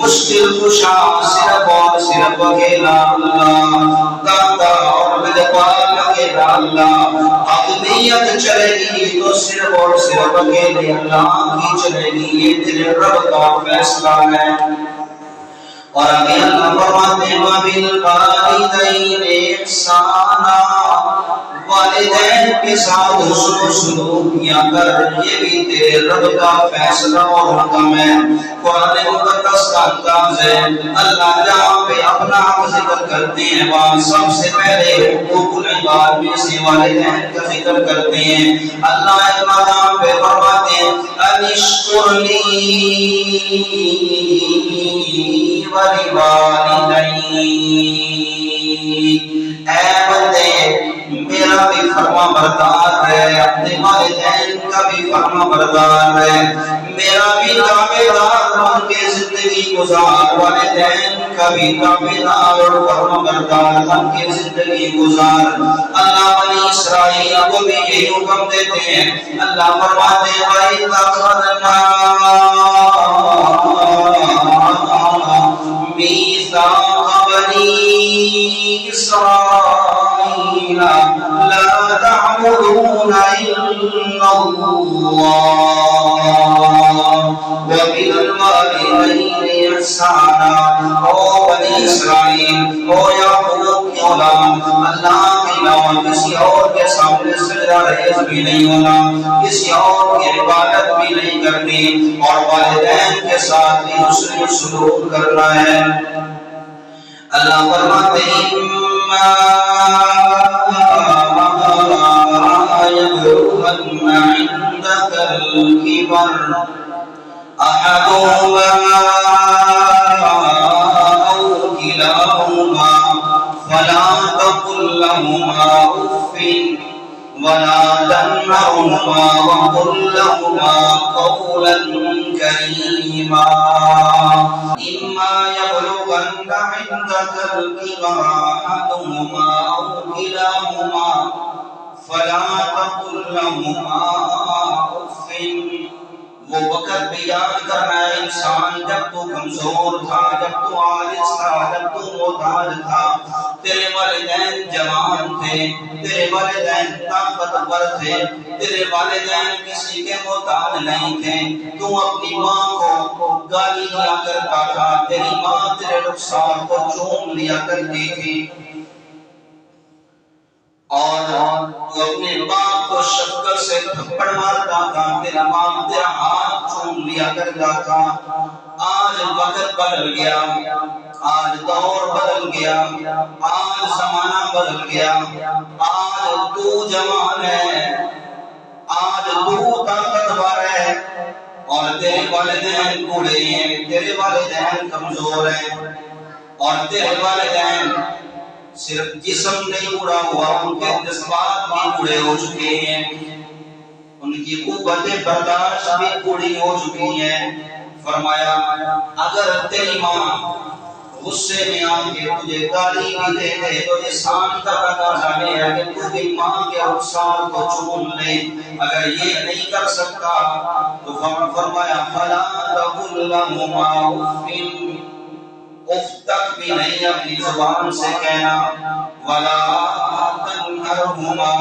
مشکل کشا صرف اور صرف اکیلا اللہ، داتا اور مددگار اکیلا اللہ، حاکمیت چلے گی تو صرف اور صرف اکیلے اللہ کی چلے گی، یہ تیرے رب کا فیصلہ ہے۔ اور آگے اللہ فرماتے ہیں وَبِالْوَالِدَيْنِ إِحْسَانًا، والدین کے ساتھ حسن و سلوک کیا کر، یہ بھی تیرے رب کا فیصلہ اور حکم ہے۔ قرآن مقدس کا انداز ہے، اللہ جہاں پہ اپنا ذکر کرتے ہیں وہاں سب سے پہلے حقوق العباد میں سے والدین کا ذکر کرتے ہیں۔ اللہ ایک مقام پہ فرماتے ہیں انشکر لی وَلِوَالِدَيْنِ، اے بندے میرا بھی فرما بردار ہے، اپنے والدین کا بھی فرما بردار ہے، میرا بھی تابعدار بن کے زندگی گزار، والدین کا بھی تابعدار اور فرما بردار بن کے زندگی گزار۔ اللہ بنی اسرائیل کو بھی یہی حکم دیتے ہیں، اللہ فرماتے ہیں وَإِذْ أَخَذْنَا مِيثَاقَ بَنِي إِسْرَائِيلَ لَا تَعْبُدُونَ إِلَّا اللَّهَ وَبِالْوَالِدَيْنِ إِحْسَانًا۔ او بنی اسرائیل، او یعقوب کی اولاد، اللہ کے علاوہ کسی اور کے سامنے سجدہ ریز بھی نہیں ہونا، کسی اور کی عبادت بھی نہیں کرنی، اور والدین کے ساتھ بھی حسن سلوک کرنا ہے۔ اللہ فرماتے ہیں يبلغن عندك الكبر أحدهما أو كلاهما فلا تقل لهما أف ولا تنهرهما وقل لهما قولا كريما إما يبلغن عندك الكبر أحدهما أو كلاهما فلا تقل لهما أف۔ وہ وقت بھی یاد کرنا ہے انسان جب تو کمزور تھا، جب تو عاجز تھا، جب تو محتاج تھا، تیرے والدین جوان تھے، تیرے والدین طاقتور تھے، تیرے والدین کسی کے محتاج نہیں تھے، تو اپنی ماں کو گالی دیا کرتا تھا، تیری ماں تیرے رخسار کو چوم لیا کرتی تھی، اور تو اپنے باپ کو شفقت سے تھپڑ مارتا تھا، تیرا باپ تیرا ہاتھ چوم لیا کرتا تھا۔ آج وقت بدل گیا، آج دور بدل گیا، آج زمانہ بدل گیا، آج تو جوان ہے، آج تو طاقتور ہے، اور تیرے والدین بوڑھے ہیں، تیرے والدین کمزور ہیں، اور تیرے والدین صرف جسم نہیں بوڑھا ہوا، ان کے جذبات بھی بوڑھے ہو چکے ہیں، ان کی قوت برداشت بھی بوڑھی ہو چکی ہیں۔ فرمایا اگر تیری ماں غصے میں آ کے تجھے گالی بھی دے دے تو احسان کا تقاضا ہے کہ تو بھی ماں کے رخسار کو چوم لے، اگر یہ نہیں کر سکتا تو فرمایا فلا تقل لهما اف، اف تک بھی نہیں اپنی زبان سے کہنا، ولا تنہرہما،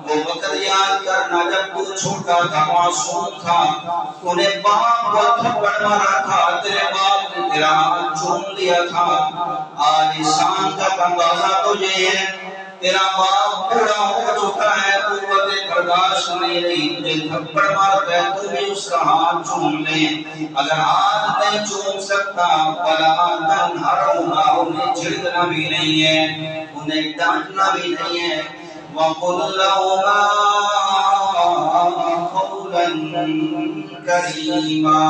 وہ وقت یاد کرنا جب تو چھوٹا تھا، معصوم تھا، تو نے باپ کو تھپڑ مارا تھا، تیرے باپ نے تیرا ہاتھ چوم لیا تھا۔ آج انسان کا تقاضا تو یہ ہے، تیرا باپ بوڑھا ہو چکا ہے، قوت برداشت نہیں رہی، تجھے تھپڑ مارتا ہے، تو بھی اس کا ہاتھ چوم لے، اگر ہاتھ نہیں چوم سکتا ولا تنہرہما، انہیں جھڑکنا بھی نہیں ہے، انہیں ڈانٹنا بھی نہیں ہے، وَقُلْ لَهُمَا قَوْلًا كَرِيمًا،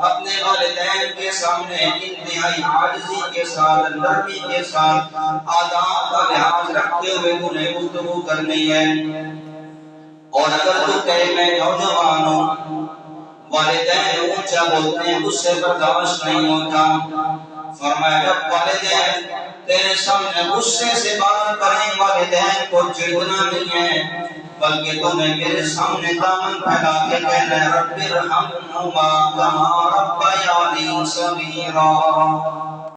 اپنے والدین کے سامنے انتہائی عاجزی کے ساتھ، نرمی کے ساتھ، آداب کا لحاظ رکھتے ہوئے انہیں گفتگو کرنی ہے۔ اور اگر تو کہے میں نوجوان ہوں، والدین اونچا بولتے ہیں، اس سے برداشت نہیں ہوتا، فرمایا جب والدین تیرے سامنے غصے سے بات کریں، والدین کو چڑھنا نہیں ہے، بلکہ تو نے میرے سامنے دامن پھیلا کے کہنا ہے رب ارحمہما کما ربیانی صغیرا